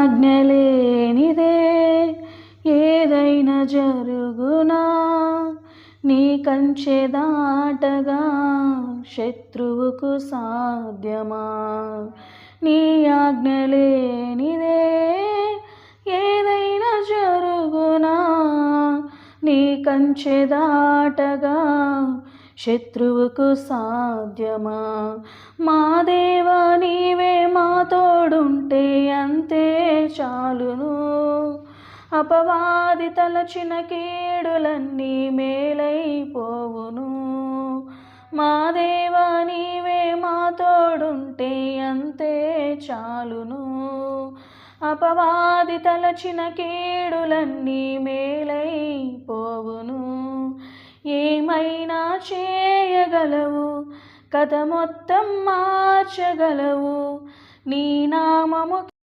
ఆజ్ఞలేనిదే ఏదైనా జరుగునా, నీ కంచె దాటగా శత్రువుకు సాధ్యమా? నీ ఆజ్ఞలేనిదే ఏదైనా జరుగునా, నీ కంచె దాటగా శత్రువుకు సాధ్యమా? మా దేవా నీవే మా తోడుంటే అంతే చాలును, అపవాది తలచిన కీడులన్నీ మేలైపోవును. మా దేవా నీవే మా తోడుంటే అంతే చాలును, అపవాది తలచిన కీడులన్నీ మేలైపోవును. ఏమైనా చేయగలవు, కథ మొత్తం మార్చగలవు, నీ నామము